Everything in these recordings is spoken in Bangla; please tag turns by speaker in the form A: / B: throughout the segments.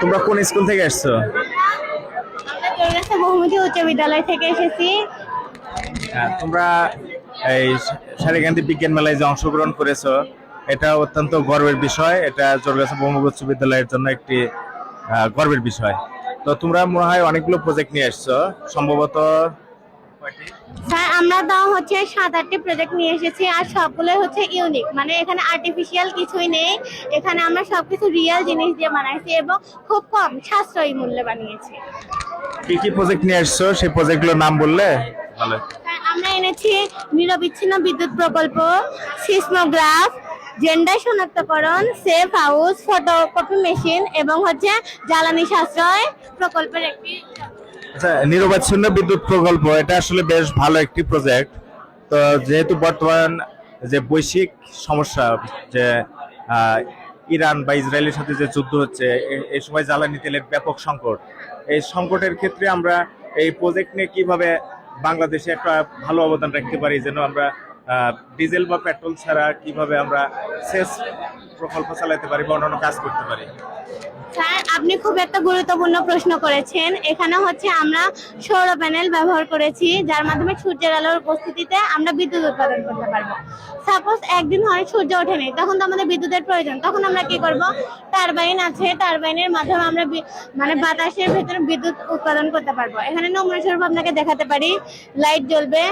A: তোমরা কোন স্কুল থেকে এসছো?
B: আমরা বহুমুখী উচ্চ বিদ্যালয় থেকে এসেছি।
A: তোমরা এই সারিকান্দি বিজ্ঞান মেলায় যে অংশগ্রহণ করেছো, এটা অত্যন্ত গর্বের বিষয়। এটা জোরগাছা বহুমুখী উচ্চ বিদ্যালয়ের জন্য একটি গর্বের বিষয়। তো তোমরা মনে হয় অনেকগুলো প্রজেক্ট নিয়ে এসছো, সম্ভবত কয়টি?
B: স্যার আমরা তো হচ্ছে 7-8টি প্রজেক্ট নিয়ে এসেছি, আর সবগুলো হচ্ছে ইউনিক, মানে এখানে আর্টিফিশিয়াল কিছুই নেই। এখানে আমরা সবকিছু রিয়েল জিনিস দিয়ে বানাইছি এবং খুব কম সাশ্রয়ী মূল্যে বানিয়েছি।
A: কি কি প্রজেক্ট নিয়ে এসছো, সেই প্রজেক্টগুলোর নাম বললে ভালো।
B: স্যার আমরা এনেছি নিরবিচ্ছিন্ন বিদ্যুৎ প্রকল্প, সিসমোগ্রাফ, জেন্ডার শনাক্তকরণ, সেফ হাউস, ফটোকপি মেশিন এবং হচ্ছে জ্বালানি সাশ্রয় প্রকল্পের একটি।
A: আচ্ছা, নিরবচ্ছিন্ন বিদ্যুৎ প্রকল্প এটা আসলে বেশ ভালো একটি প্রজেক্ট। তো যেহেতু বর্তমান যে বৈশ্বিক সমস্যা, যে ইরান বা ইসরায়েলের সাথে যে যুদ্ধ হচ্ছে, এই সময় জ্বালানি তেলের ব্যাপক সংকট, এই সংকটের ক্ষেত্রে আমরা এই প্রজেক্ট নিয়ে কিভাবে বাংলাদেশে একটা ভালো অবদান রাখতে পারি, যেন আমরা ডিজেল বা পেট্রোল ছাড়া কিভাবে আমরা সেচ প্রকল্প চালাতে পারি বা অন্যান্য কাজ করতে পারি।
B: স্যার আপনি খুব একটা গুরুত্বপূর্ণ প্রশ্ন করেছেন। এখানে হচ্ছে আমরা সৌর প্যানেল ব্যবহার করেছি, যার মাধ্যমে সূর্যের আলোর উপস্থিতিতে আমরা বিদ্যুৎ উৎপাদন করতে পারবো। সাপোজ একদিন হয় সূর্য ওঠেনি, তখন তো আমাদের বিদ্যুতের প্রয়োজন। তখন আমরা কি করব, টারবাইন আছে, টারবাইনের মাধ্যমে আমরা মানে বাতাসের ভেতরে বিদ্যুৎ উৎপাদন করতে পারবো। এখানে নমুনা স্বরূপ আপনাকে দেখাতে পারি, লাইট জ্বলবে,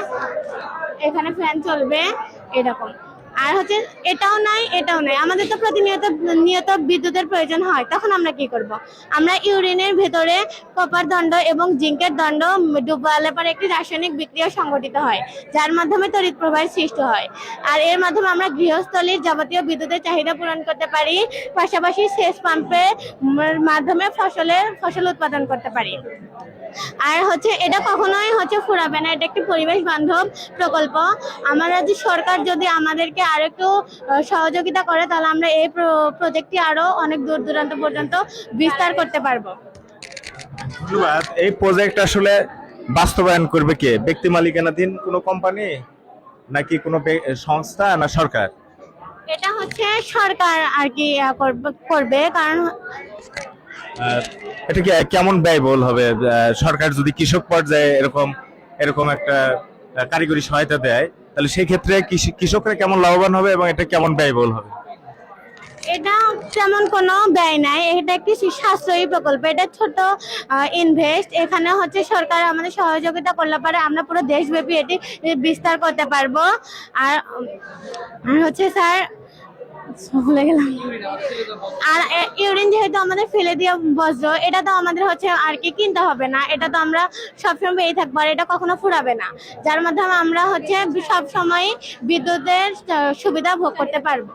B: এখানে ফ্যান চলবে, এরকম। আর হচ্ছে এটাও নাই এটাও নাই, আমাদের তো নিয়ত বিদ্যুতের প্রয়োজন হয়। তখন আমরা কি করব, আমরা ইউরিনের ভেতরে কপার দণ্ড এবং জিঙ্কের দণ্ড ডুবালে পরে একটি রাসায়নিক বিক্রিয়া সংঘটিত হয়, যার মাধ্যমে তড়িৎ প্রবাহের সৃষ্টি হয়। আর এর মাধ্যমে আমরা গৃহস্থলীর যাবতীয় বিদ্যুতের চাহিদা পূরণ করতে পারি, পাশাপাশি সেচ পাম্পের মাধ্যমে ফসল উৎপাদন করতে পারি। আর হচ্ছে এটা কখনোই হচ্ছে ফুরাবে না, এটা একটি পরিবেশ বান্ধব প্রকল্প। আমরা যে সরকার যদি আমাদেরকে আরো একটু সহযোগিতা করে, তাহলে আমরা এই প্রজেক্টটি আরো অনেক দূর দূরান্ত পর্যন্ত বিস্তার করতে পারবো।
A: ধন্যবাদ। এই প্রজেক্ট আসলে বাস্তবায়ন করবে কে? ব্যক্তি মালিকানাধীন কোনো কোম্পানি, নাকি কোনো সংস্থা, না সরকার?
B: এটা হচ্ছে সরকার আর কি করবে, কারণ
A: এটা কি কেমন ব্যয়বহুল হবে? সরকার যদি কৃষক পর্যায়ে এরকম এরকম একটা কারিগরি সহায়তা দেয়, তাহলে সেই ক্ষেত্রে কৃষকরা কেমন লাভবান হবে এবং এটা কেমন ব্যয়বহুল হবে?
B: এটা তেমন কোনো ব্যয় নাই, এটা একটি সাশ্রয়ী প্রকল্প, এটা ছোট ইনভেস্ট। এখানে হচ্ছে সরকার আমাদের সহযোগিতা করলে পারে আমরা পুরো দেশব্যাপী এটি বিস্তার করতে পারবো। আর হচ্ছে স্যার ভুলে গেলাম, আর ইউরিন যেহেতু আমাদের ফেলে দিয়ে বজ্র, এটা তো আমাদের হচ্ছে আর কি কিনতে হবে না, এটা তো আমরা সবসময় পেয়ে থাকবো, আর এটা কখনো ফুরাবে না, যার মাধ্যমে আমরা হচ্ছে সব সময় বিদ্যুতের সুবিধা ভোগ করতে পারবো।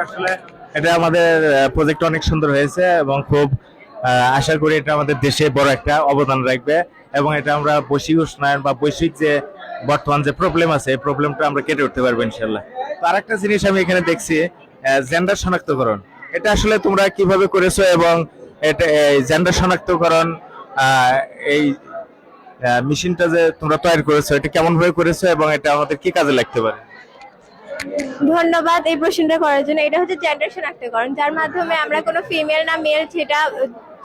A: আসলে এটা আমাদের প্রজেক্ট অনেক সুন্দর হয়েছে এবং খুব আশা করি এটা আমাদের দেশে বড় একটা অবদান রাখবে, এবং এটা আমরা বৈশ্বিক উষ্ণায়ন বা বৈশ্বিক যে বর্তমান যে প্রবলেম আছে, এই প্রবলেমটা আমরা কেটে উঠতে পারবো ইনশাল্লাহ। তো আরেকটা জিনিস আমি এখানে দেখছি, জেন্ডার শনাক্তকরণ। এটা আসলে তোমরা কিভাবে করেছো, এবং এটা জেন্ডার শনাক্তকরণ এই মেশিনটা যে তোমরা তৈরি করেছো, এটা কেমন ভাবে করেছো এবং এটা আমাদের কি কাজে লাগতে পারে?
B: ধন্যবাদ এই প্রশ্নটা করার জন্য। এটা হচ্ছে জেন্ডার শনাক্তকরণ, যার মাধ্যমে আমরা কোনো ফিমেল না মেল সেটা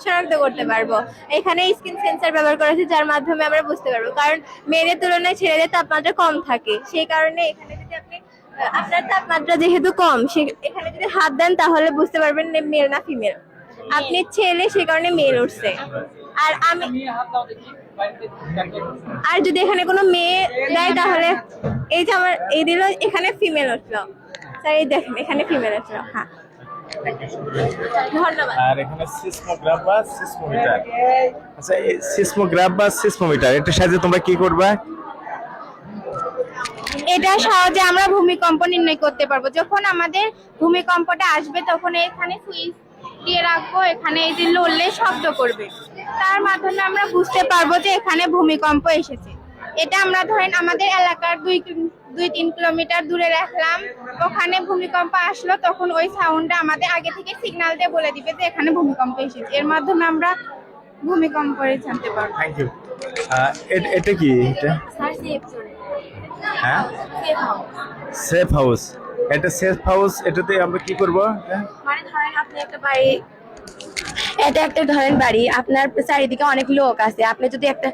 B: শনাক্ত করতে পারবো। এখানে স্কিন সেন্সর ব্যবহার করা হয়েছে, যার মাধ্যমে আমরা বুঝতে পারবো, কারণ মেয়েদের তুলনায় ছেলেদের তাপমাত্রা কম থাকে, সেই কারণে এখানে যদি আপনি আপনার তাপমাত্রা যেহেতু কম, এখানে যদি হাত দেন তাহলে বুঝতে পারবেন মেল না ফিমেল। আপনি ছেলে, সে কারণে মেল উঠছে। আর আমি আর যদি এখানে কোনো মেয়ে দেয়, তাহলে এই যে আমার এই দিল, এখানে ফিমেল উঠলো। স্যার এই দেখেন এখানে ফিমেল উঠলো। হ্যাঁ, ধন্যবাদ।
A: আর এখানে সিসমোগ্রাফ বা সিসমোমিটার। আচ্ছা, এই সিসমোগ্রাফ বা সিসমোমিটার এটার সাহায্যে তোমরা কি করবা?
B: এটা সহজে আমরা ভূমিকম্প নির্ণয় করতে পারবো। যখন আমাদের ভূমিকম্পটা আসবে, তখন এখানে সুইচ দিয়ে রাখবো, এখানে এই যে লড়লে শব্দ করবে, তার মাধ্যমে আমরা বুঝতে পারবো যে এখানে ভূমিকম্প এসেছে। এটা আমরা ধরেন আমাদের এলাকার 2-3 কিলোমিটার দূরে রাখলাম, ওখানে ভূমিকম্প আসলো, তখন ওই সাউন্ডটা আমাদের আগে থেকে সিগন্যাল দিয়ে বলে দিবে যে এখানে ভূমিকম্প এসেছে। এর মাধ্যমে আমরা ভূমিকম্প জানতে পারবো।
A: Thank you. এটা কি? এটা হ্যাঁ, সেফ হাউস। এটা সেফ হাউস, এটাতে আমরা কি করব?
B: মানে ধরেন আপনি একটা বাড়ি
C: এটা একটা ধরেন বাড়ি, আপনার চারিদিকে অনেক লোক আছে, আপনি যদি একটা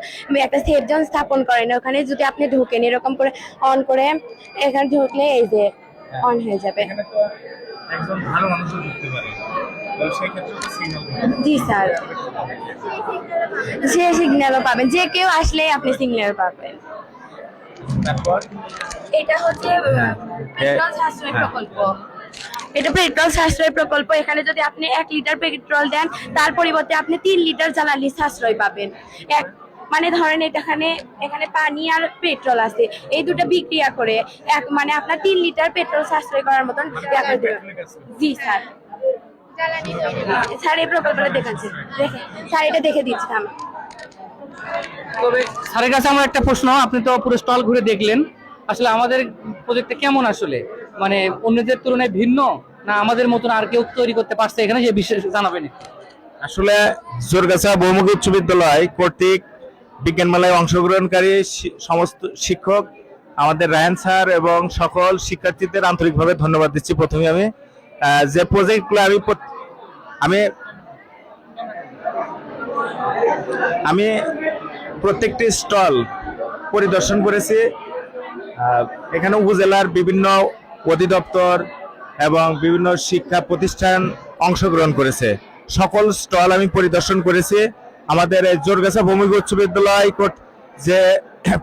C: একটা সেফ জোন স্থাপন করেন, ওখানে যদি আপনি ঢুকেন এরকম করে অন করে, এখানে ঢুকলে এই যে অন হয়ে যাবে।
A: এখানে তো একজন ভালো মানুষও ঢুকতে পারে, তো সেই ক্ষেত্রে সিগন্যাল
C: জি স্যার, যে সিগন্যালও পাবেন, যে কেউ আসলে আপনি সিগন্যাল পাবেন।
A: তারপর
C: এটা হচ্ছে পেট্রোল সাশ্রয় প্রকল্প। এটা পেট্রোল সাশ্রয় প্রকল্প। এখানে যদি আপনি 1 লিটার পেট্রোল দেন, তার পরিবর্তে আপনি 3 লিটার জ্বালানি সাশ্রয় পাবেন। মানে ধরেন এখানে পানি আর পেট্রোল আছে, এই দুটো বিক্রিয়া করে মানে আপনার 3 লিটার পেট্রোল সাশ্রয় করার মতন ইয়া করে দেবেন। জি স্যার, স্যার এই প্রকল্পটা দেখাচ্ছে, স্যার এটা দেখে দিচ্ছি আমি।
D: তবে স্যারের কাছে আমার একটা প্রশ্ন, আপনি তো পুরো স্টল ঘুরে দেখলেন, আসলে আমাদের প্রজেক্টটা কেমন, আসলে মানে অন্যদের তুলনায় ভিন্ন, না আমাদের মতন আর কেউ তৈরি করতে পারছে এখানে, যে বিশেষ জানাবেন।
A: আসলে জোরগাছা বহুমুখী উচ্চ বিদ্যালয় কর্তৃক বিজ্ঞান মেলায় অংশগ্রহণকারী সমস্ত শিক্ষক, আমাদের রায়ান স্যার এবং সকল শিক্ষার্থীদের আন্তরিকভাবে ধন্যবাদ দিচ্ছি। প্রথমে আমি যে প্রজেক্টগুলো আমি প্রত্যেকটি স্টল পরিদর্শন করেছি। এখানে উপজেলার বিভিন্ন অধিদপ্তর এবং বিভিন্ন শিক্ষা প্রতিষ্ঠান অংশগ্রহণ করেছে। সকল স্টল আমি পরিদর্শন করেছি। আমাদের এই জোরগাছা ভৌমিক উচ্চ বিদ্যালয় যে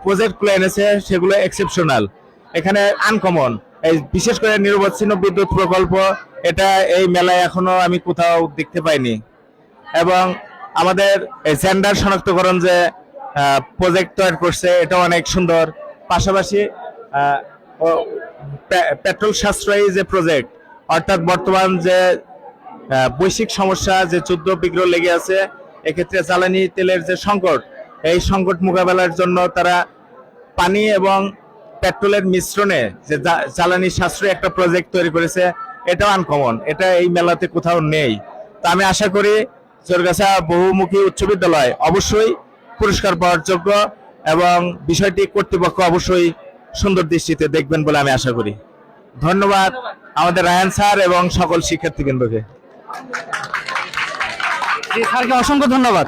A: প্রজেক্টগুলো এনেছে সেগুলো এক্সেপশনাল, এখানে আনকমন। এই বিশেষ করে নিরবচ্ছিন্ন বিদ্যুৎ প্রকল্প, এটা এই মেলায় এখনো আমি কোথাও দেখতে পাইনি। এবং আমাদের জেন্ডার শনাক্তকরণ যে প্রজেক্ট তৈরি করছে, এটা অনেক সুন্দর। পাশাপাশি পেট্রোল সাশ্রয়ী যে প্রজেক্ট, অর্থাৎ বর্তমান যে বৈশ্বিক সমস্যা যে যুদ্ধ বিগ্রহ লেগে আছে, এক্ষেত্রে জ্বালানি তেলের যে সংকট, এই সংকট মোকাবেলার জন্য তারা পানি এবং পেট্রোলের মিশ্রণে যে জ্বালানি সাশ্রয়ী একটা প্রজেক্ট তৈরি করেছে, এটাও আনকমন, এটা এই মেলাতে কোথাও নেই। তো আমি আশা করি জোরগাছা বহুমুখী উচ্চ বিদ্যালয় অবশ্যই পুরস্কার পাওয়ার যোগ্য, এবং বিষয়টি কর্তৃপক্ষ অবশ্যই সুন্দর দৃষ্টিতে দেখবেন বলে আমি আশা করি। ধন্যবাদ আমাদের রায়ান স্যার এবং সকল শিক্ষার্থীবৃন্দকে।
D: স্যারকে অসংখ্য ধন্যবাদ।